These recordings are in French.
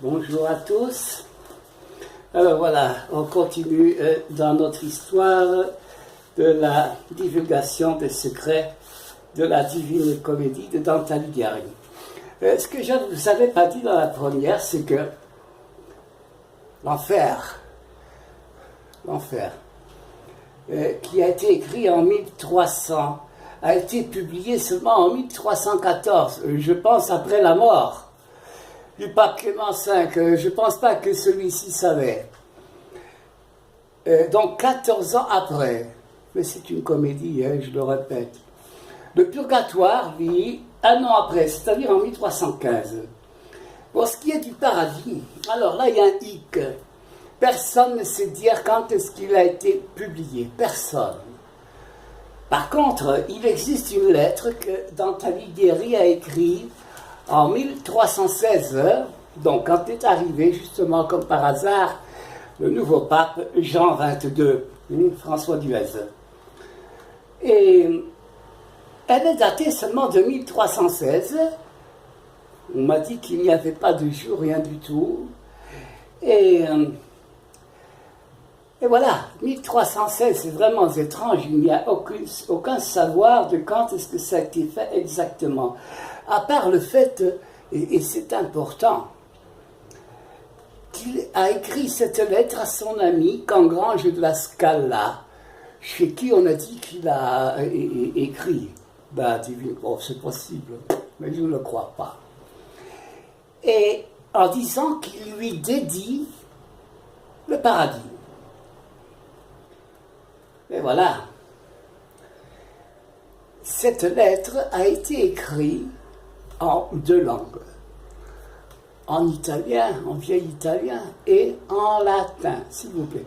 Bonjour à tous. Alors voilà, on continue dans notre histoire de la divulgation des secrets de la Divine Comédie de Dante Alighieri. Ce que je ne vous avais pas dit dans la première, c'est que l'enfer, qui a été écrit en 1300, a été publié seulement en 1314, je pense après la mort du pape Clément V. Je ne pense pas que celui-ci savait. Donc 14 ans après, mais c'est une comédie, je le répète. Le Purgatoire vit un an après, c'est-à-dire en 1315. Pour ce qui est du paradis, alors là il y a un hic. Personne ne sait dire quand est-ce qu'il a été publié. Personne. Par contre, il existe une lettre que Dante Alighieri a écrite en 1316, donc quand est arrivé justement comme par hasard le nouveau pape Jean XXII, François Duez. Et elle est datée seulement de 1316. On m'a dit qu'il n'y avait pas de jour, rien du tout. Et voilà, 1316, c'est vraiment étrange, il n'y a aucun savoir de quand est-ce que ça a été fait exactement. À part le fait, et c'est important, qu'il a écrit cette lettre à son ami Cangrange de la Scala, chez qui on a dit qu'il a écrit. C'est possible, mais je ne le crois pas. Et en disant qu'il lui dédie le paradis. Et voilà. Cette lettre a été écrite en deux langues. En italien, en vieil italien, et en latin, s'il vous plaît.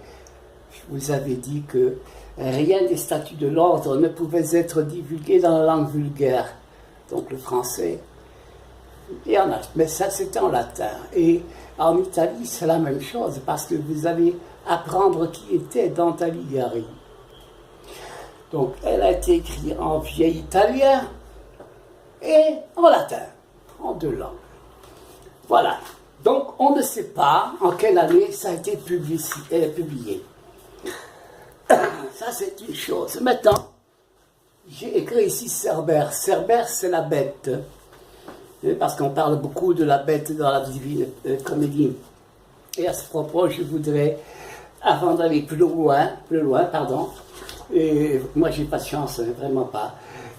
Je vous avais dit que rien des statuts de l'ordre ne pouvait être divulgué dans la langue vulgaire. Donc le français, mais ça c'était en latin. Et en Italie, c'est la même chose, parce que vous allez apprendre qui était Dante Alighieri. Donc, elle a été écrite en vieil italien et en latin, en deux langues. Voilà. Donc, on ne sait pas en quelle année ça a été publié. Ça, c'est une chose. Maintenant, j'ai écrit ici Cerbère. Cerbère, c'est la bête. Parce qu'on parle beaucoup de la bête dans la Divine Comédie. Et à ce propos, je voudrais, avant d'aller plus loin, et moi, j'ai pas de chance, vraiment pas.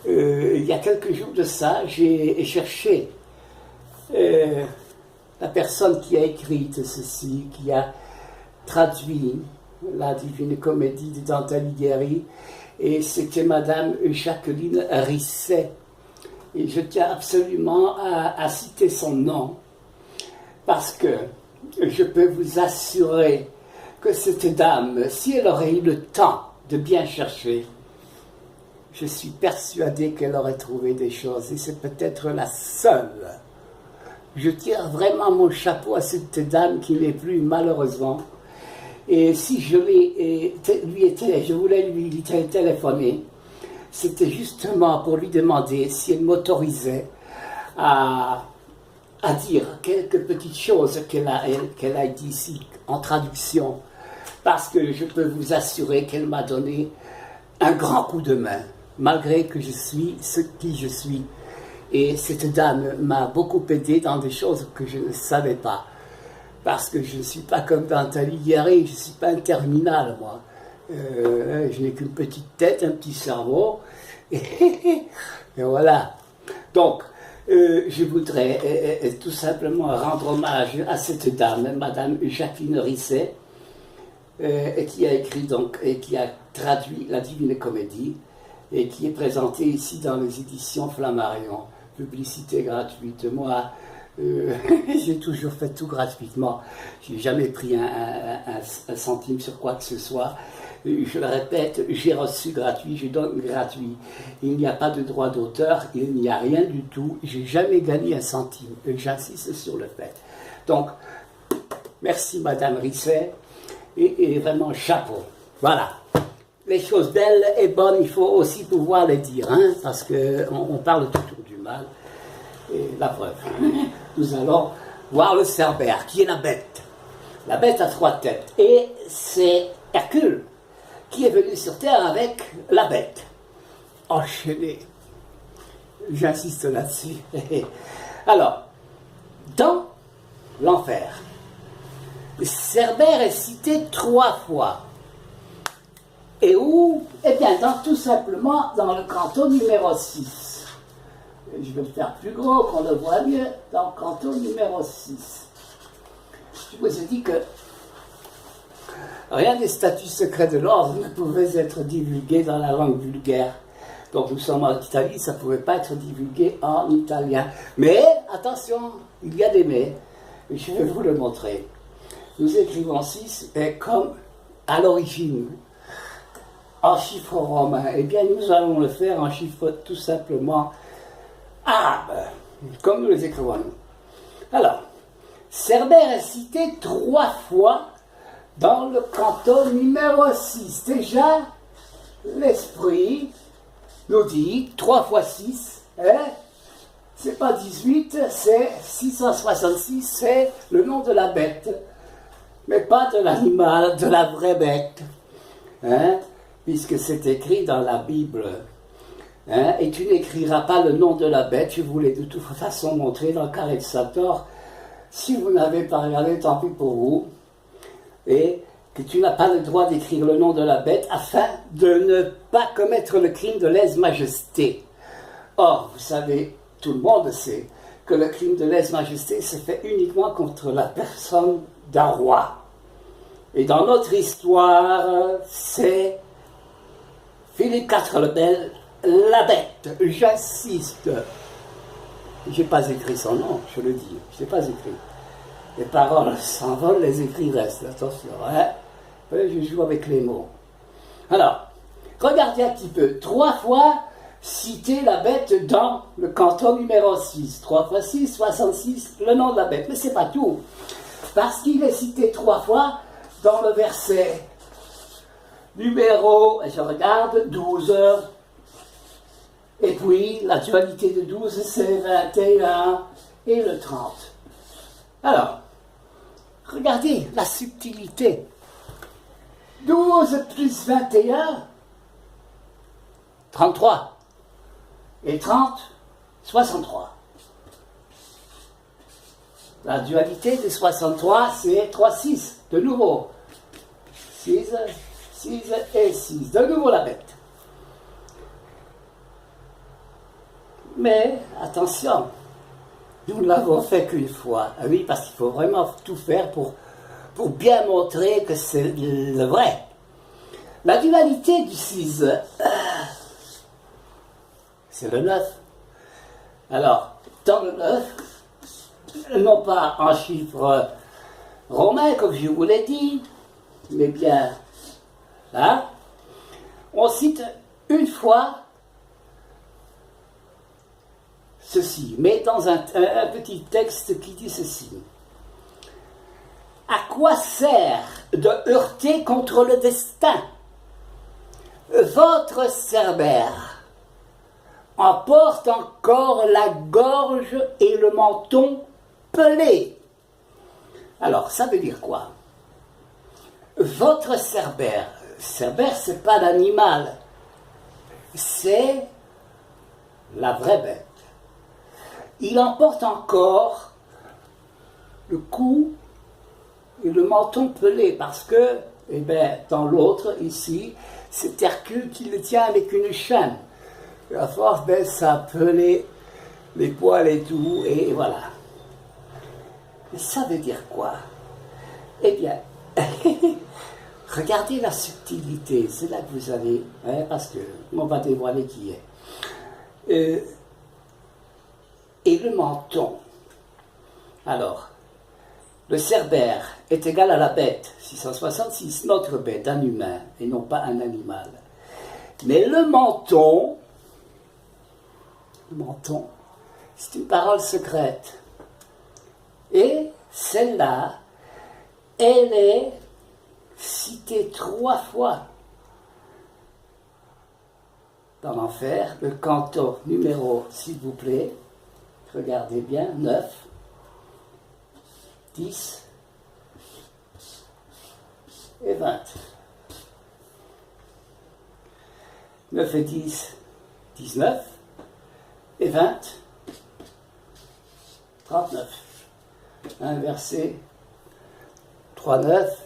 Il y a quelques jours de ça, j'ai cherché la personne qui a écrit ceci, qui a traduit la Divine Comédie de Dante Alighieri, et c'était Madame Jacqueline Risset. Et je tiens absolument à citer son nom, parce que je peux vous assurer que cette dame, si elle aurait eu le temps de bien chercher, je suis persuadé qu'elle aurait trouvé des choses, et c'est peut-être la seule. Je tire vraiment mon chapeau à cette dame qui n'est plus, malheureusement. Et si je voulais lui téléphoner, c'était justement pour lui demander si elle m'autorisait à dire quelques petites choses qu'elle a dit ici en traduction, parce que je peux vous assurer qu'elle m'a donné un grand coup de main, malgré que je suis ce qui je suis. Et cette dame m'a beaucoup aidé dans des choses que je ne savais pas, parce que je ne suis pas comme Dante Alighieri, je ne suis pas un terminal, moi. Je n'ai qu'une petite tête, un petit cerveau, et voilà. Donc, je voudrais tout simplement rendre hommage à cette dame, Madame Jacqueline Risset, qui a écrit donc et qui a traduit la Divine Comédie et qui est présentée ici dans les éditions Flammarion. Publicité gratuite. Moi, j'ai toujours fait tout gratuitement. J'ai jamais pris un centime sur quoi que ce soit. Je le répète, j'ai reçu gratuit, je donne gratuit. Il n'y a pas de droit d'auteur, il n'y a rien du tout. J'ai jamais gagné un centime. J'insiste sur le fait. Donc, merci Madame Risset. Et vraiment chapeau. Voilà. Les choses belles et bonnes, il faut aussi pouvoir les dire, hein, parce qu'on parle toujours du mal. Et la preuve, nous allons voir le Cerbère, qui est la bête. La bête a 3 têtes. Et c'est Hercule qui est venu sur Terre avec la bête. Enchaîné. J'insiste là-dessus. Alors, dans l'enfer, Cerbère est cité 3 fois. Et où? Eh bien, tout simplement dans le canton numéro 6. Je vais le faire plus gros, qu'on le voit mieux, dans le canton numéro 6. Je vous ai dit que rien des statuts secrets de l'ordre ne pouvait être divulgué dans la langue vulgaire. Donc nous sommes en Italie, ça ne pouvait pas être divulgué en italien. Mais, attention, il y a des mais, et je vais vous le montrer. Nous écrivons 6, et comme à l'origine, en chiffres romains, eh bien nous allons le faire en chiffres tout simplement arabes, comme nous les écrivons nous. Alors, Cerbère est cité 3 fois dans le canton numéro 6. Déjà, l'esprit nous dit 3 fois 6, hein, c'est pas 18, c'est 666, c'est le nom de la bête, mais pas de l'animal, de la vraie bête, hein, puisque c'est écrit dans la Bible. Hein, et tu n'écriras pas le nom de la bête, je vous l'ai de toute façon montré dans le carré de Sator. Si vous n'avez pas regardé, tant pis pour vous. Et que tu n'as pas le droit d'écrire le nom de la bête afin de ne pas commettre le crime de lèse-majesté. Or, vous savez, tout le monde sait que le crime de lèse-majesté se fait uniquement contre la personne d'un roi. Et dans notre histoire, c'est Philippe IV le Bel, la bête, j'insiste. Je n'ai pas écrit son nom, je le dis, je n'ai pas écrit. Les paroles s'envolent, les écrits restent, attention, hein. Je joue avec les mots. Alors, regardez un petit peu, 3 fois citer la bête dans le canton numéro 6. 3 fois 6, 66, le nom de la bête. Mais c'est pas tout, parce qu'il est cité 3 fois dans le verset numéro, je regarde, 12. Et puis, la dualité de 12, c'est 21 et le 30. Alors, regardez la subtilité. 12 plus 21, 33. Et 30, 63. La dualité de 63, c'est 3, 6. De nouveau. 6, 6 et 6. De nouveau la bête. Mais, attention, nous ne l'avons fait qu'une fois. Ah oui, parce qu'il faut vraiment tout faire pour bien montrer que c'est le vrai. La dualité du 6, c'est le 9. Alors, dans le 9, non pas en chiffres romains, comme je vous l'ai dit, mais bien là, on cite une fois ceci, mais dans un petit texte qui dit ceci. À quoi sert de heurter contre le destin? Votre Cerbère emporte encore la gorge et le menton pelé. Alors, ça veut dire quoi? Votre Cerbère, Cerbère, c'est pas l'animal, c'est la vraie bête. Il emporte encore le cou et le menton pelé, parce que, eh bien, dans l'autre, ici, c'est Hercule qui le tient avec une chaîne. Et à force, ben, ça a pelé les poils et tout, et voilà. Et ça veut dire quoi? Eh bien, regardez la subtilité, c'est là que vous allez, hein, parce qu'on va dévoiler qui est. Et le menton. Alors, le Cerbère est égal à la bête, 666, notre bête, un humain, et non pas un animal. Mais le menton, c'est une parole secrète. Et celle-là, elle est citée 3 fois dans l'enfer, le canton numéro, s'il vous plaît, regardez bien, 9. 10 et 20. 9 et 10, 19 et 20, 39. Inversé, 3, 9,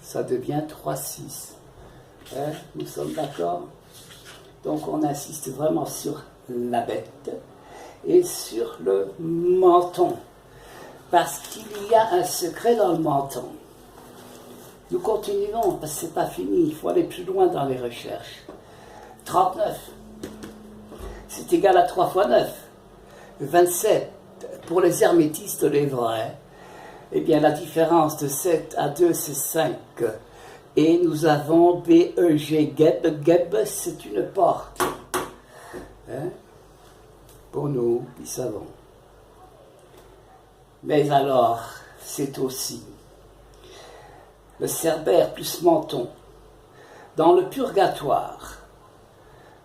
ça devient 3, 6. Hein, nous sommes d'accord? Donc on insiste vraiment sur la bête et sur le menton. Parce qu'il y a un secret dans le menton. Nous continuons, parce que ce n'est pas fini, il faut aller plus loin dans les recherches. 39, c'est égal à 3 fois 9. 27, pour les hermétistes, les vrais, eh bien la différence de 7 à 2, c'est 5. Et nous avons B-E-G, Geb. Geb, c'est une porte. Hein? Pour nous qui savons. Mais alors, c'est aussi le cerbère plus menton. Dans le purgatoire,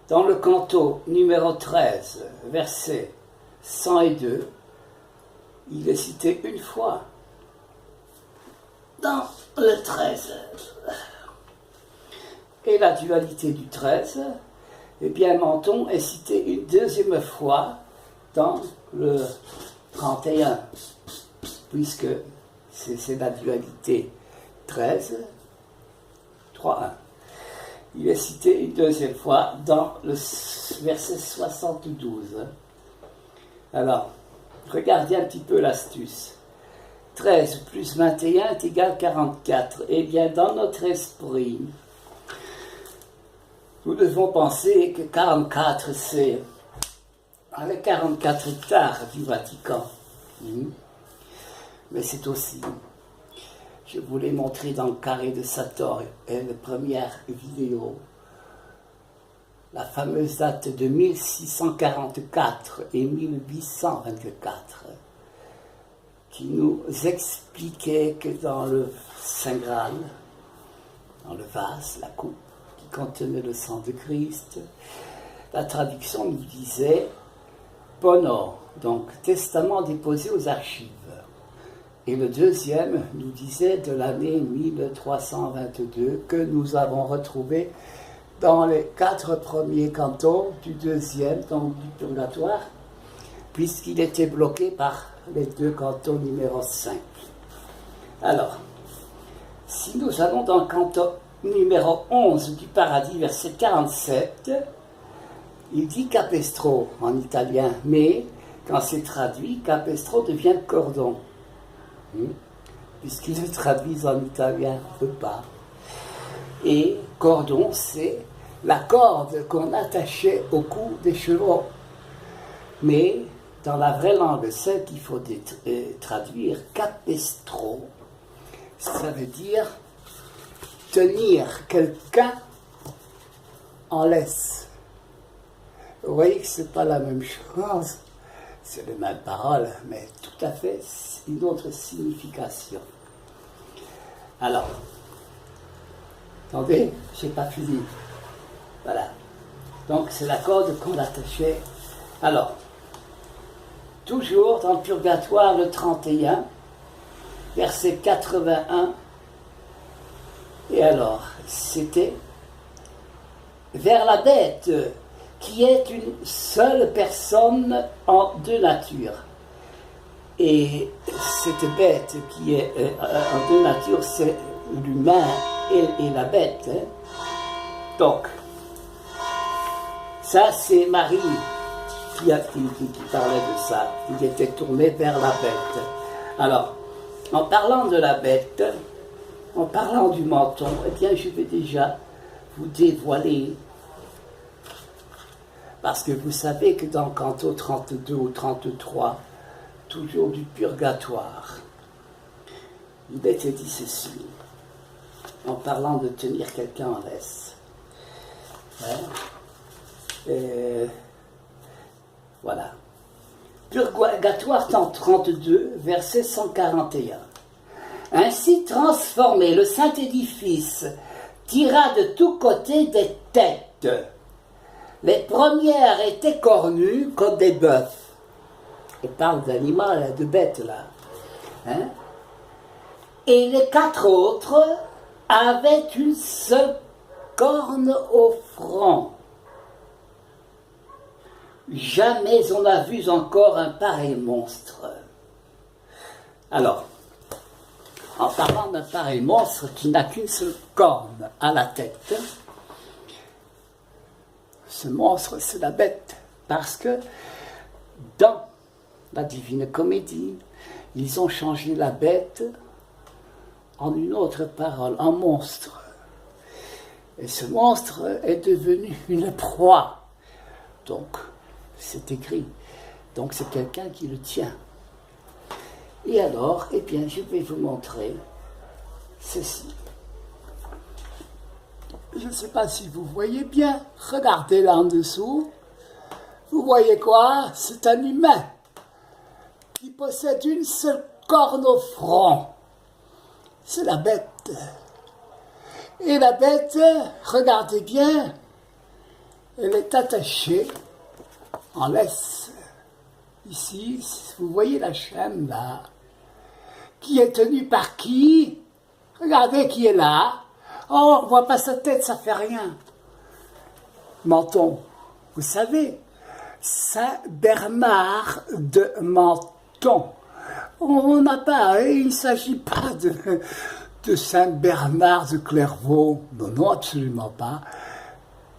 dans le canto numéro 13, verset 102, il est cité une fois. Dans le 13. Et la dualité du 13, eh bien, menton est cité une deuxième fois dans le 31, puisque c'est la dualité 13, 3, 1. Il est cité une deuxième fois dans le verset 72. Alors, regardez un petit peu l'astuce. 13 plus 21 est égal à 44. Eh bien, dans notre esprit, nous devons penser que 44, c'est les 44 hectares du Vatican. Mais c'est aussi, je vous l'ai montré dans le carré de Sator, et la première vidéo, la fameuse date de 1644 et 1824, qui nous expliquait que dans le Saint Graal, dans le vase, la coupe qui contenait le sang de Christ, la traduction nous disait Bono, donc testament déposé aux archives. Et le deuxième nous disait de l'année 1322 que nous avons retrouvé dans les 4 premiers cantons du deuxième, donc du purgatoire, puisqu'il était bloqué par les 2 cantons numéro 5. Alors, si nous allons dans le canton numéro 11 du paradis, verset 47, il dit capestro en italien, mais quand c'est traduit, capestro devient cordon. Puisqu'ils le traduisent en italien, on ne peut pas. Et cordon, c'est la corde qu'on attachait au cou des chevaux. Mais dans la vraie langue, celle qu'il faut traduire, capestro, ça veut dire tenir quelqu'un en laisse. Vous voyez que ce n'est pas la même chose. C'est les mêmes paroles, mais tout à fait une autre signification. Alors, attendez, je n'ai pas fini. Voilà. Donc, c'est la corde qu'on attachait. Alors, toujours dans le purgatoire, le 31, verset 81. Et alors, c'était vers la bête qui est une seule personne en 2 natures. Et cette bête qui est en 2 natures, c'est l'humain et la bête. Hein. Donc, ça c'est Marie qui parlait de ça. Il était tourné vers la bête. Alors, en parlant de la bête, en parlant du menton, eh bien je vais déjà vous dévoiler. Parce que vous savez que dans le canto 32 ou 33, toujours du purgatoire, il était dit ceci, en parlant de tenir quelqu'un en laisse. Hein? Voilà. Purgatoire 32, verset 141. Ainsi transformé, le saint édifice tira de tous côtés des têtes. Les premières étaient cornues comme des bœufs. On parle d'animal, de bêtes là. Hein? Et les 4 autres avaient une seule corne au front. Jamais on n'a vu encore un pareil monstre. Alors, en parlant d'un pareil monstre qui n'a qu'une seule corne à la tête, ce monstre, c'est la bête. Parce que dans la Divine Comédie, ils ont changé la bête en une autre parole, en monstre. Et ce monstre est devenu une proie. Donc, c'est écrit. Donc, c'est quelqu'un qui le tient. Et alors, eh bien, je vais vous montrer ceci. Je ne sais pas si vous voyez bien. Regardez là en dessous. Vous voyez quoi? C'est un humain qui possède une seule corne au front. C'est la bête. Et la bête, regardez bien, elle est attachée en laisse. Ici, vous voyez la chaîne là, qui est tenue par qui? Regardez qui est là. Oh, on ne voit pas sa tête, ça fait rien. Menton, vous savez, Saint Bernard de Menton. On n'a pas, il ne s'agit pas de Saint Bernard de Clairvaux. Non, non, absolument pas.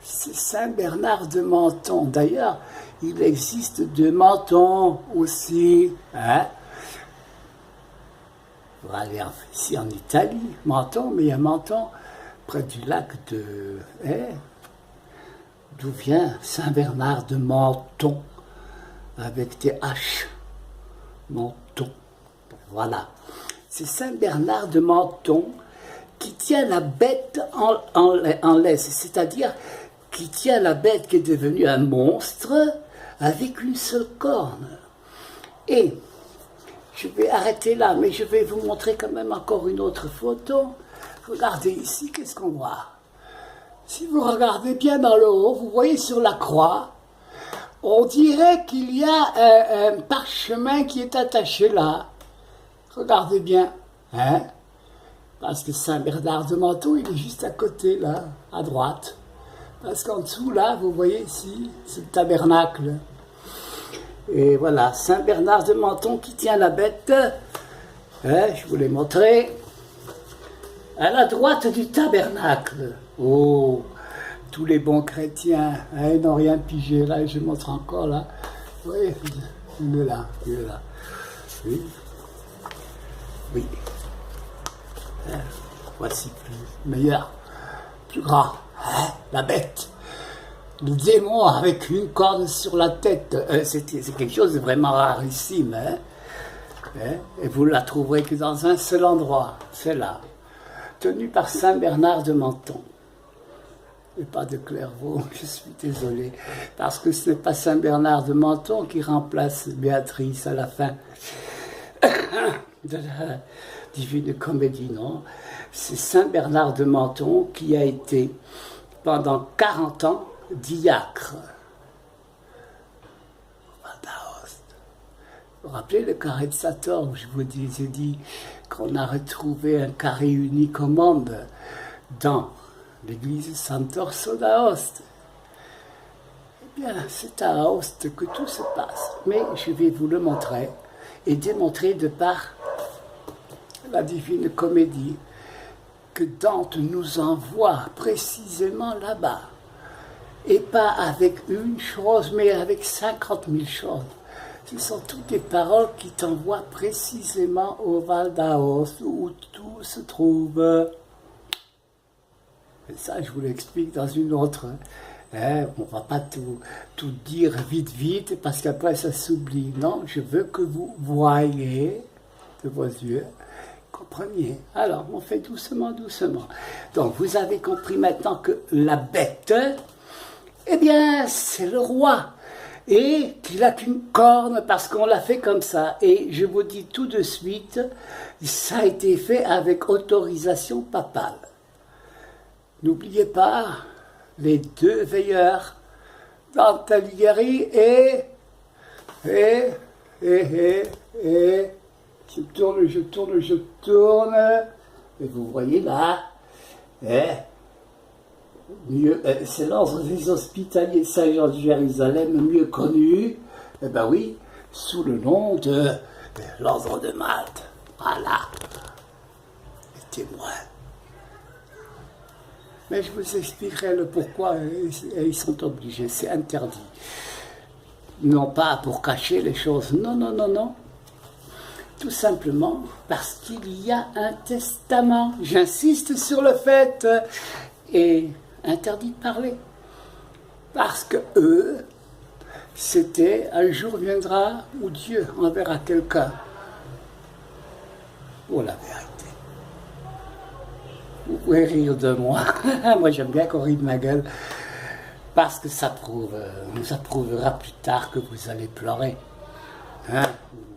C'est Saint Bernard de Menton. D'ailleurs, il existe de Menton aussi. Hein? On va aller ici en Italie, Menton, mais il y a Menton près du lac de... d'où vient Saint Bernard de Menton, avec des H. Menton. Voilà. C'est Saint Bernard de Menton qui tient la bête en laisse, c'est-à-dire qui tient la bête qui est devenue un monstre avec une seule corne. Et je vais arrêter là, mais je vais vous montrer quand même encore une autre photo. Regardez ici, qu'est-ce qu'on voit? Si vous regardez bien dans le haut, vous voyez sur la croix, on dirait qu'il y a un parchemin qui est attaché là. Regardez bien, hein? Parce que Saint Bernard de Menton, il est juste à côté, là, à droite. Parce qu'en dessous, là, vous voyez ici, c'est le tabernacle. Et voilà, Saint Bernard de Menton qui tient la bête. Hein, je vous l'ai montré. À la droite du tabernacle. Oh, tous les bons chrétiens, hein, ils n'ont rien pigé. Là, je montre encore, là. Vous voyez, il est là, il est là. Oui. Oui. Voici meilleur, plus grand, hein, la bête. Le démon avec une corne sur la tête. C'est quelque chose de vraiment rarissime. Hein, et vous ne la trouverez que dans un seul endroit, c'est là. Tenu par Saint Bernard de Menton. Et pas de Clairvaux, je suis désolé. Parce que ce n'est pas Saint Bernard de Menton qui remplace Béatrice à la fin de la Divine Comédie, non. C'est Saint Bernard de Menton qui a été pendant 40 ans diacre. Vous vous rappelez le carré de Sator, où je vous ai dit qu'on a retrouvé un carré unique au monde dans l'église Sant'Orso d'Aoste. Eh bien, c'est à Aoste que tout se passe. Mais je vais vous le montrer et démontrer de par la Divine Comédie que Dante nous envoie précisément là-bas. Et pas avec une chose, mais avec 50 000 choses. Ce sont toutes des paroles qui t'envoient précisément au Val d'Aoste, où tout se trouve. Et ça, je vous l'explique dans une autre. Hein, on ne va pas tout dire vite, parce qu'après ça s'oublie. Non, je veux que vous voyez de vos yeux, compreniez. Alors, on fait doucement. Donc, vous avez compris maintenant que la bête, eh bien, c'est le roi. Et qu'il n'a qu'une corne parce qu'on l'a fait comme ça. Et je vous dis tout de suite, ça a été fait avec autorisation papale. N'oubliez pas les 2 veilleurs, Dante Alighieri et Je tourne, je tourne, je tourne. Et vous voyez là, c'est l'ordre des hospitaliers Saint-Jean de Jérusalem, mieux connu, eh ben oui, sous le nom de l'ordre de Malte. Voilà, les témoins. Mais je vous expliquerai le pourquoi ils sont obligés, c'est interdit. Non pas pour cacher les choses, non, non, non, non. Tout simplement parce qu'il y a un testament. J'insiste sur le fait. Et interdit de parler. Parce que eux, c'était un jour viendra où Dieu enverra quelqu'un pour la vérité. Vous pouvez rire de moi. Moi, j'aime bien qu'on rit de ma gueule. Parce que ça prouvera plus tard que vous allez pleurer. Hein?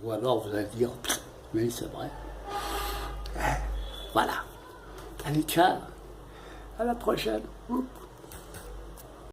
Ou alors vous allez dire, oui, c'est vrai. Voilà. Allez, ciao. À la prochaine. Oups.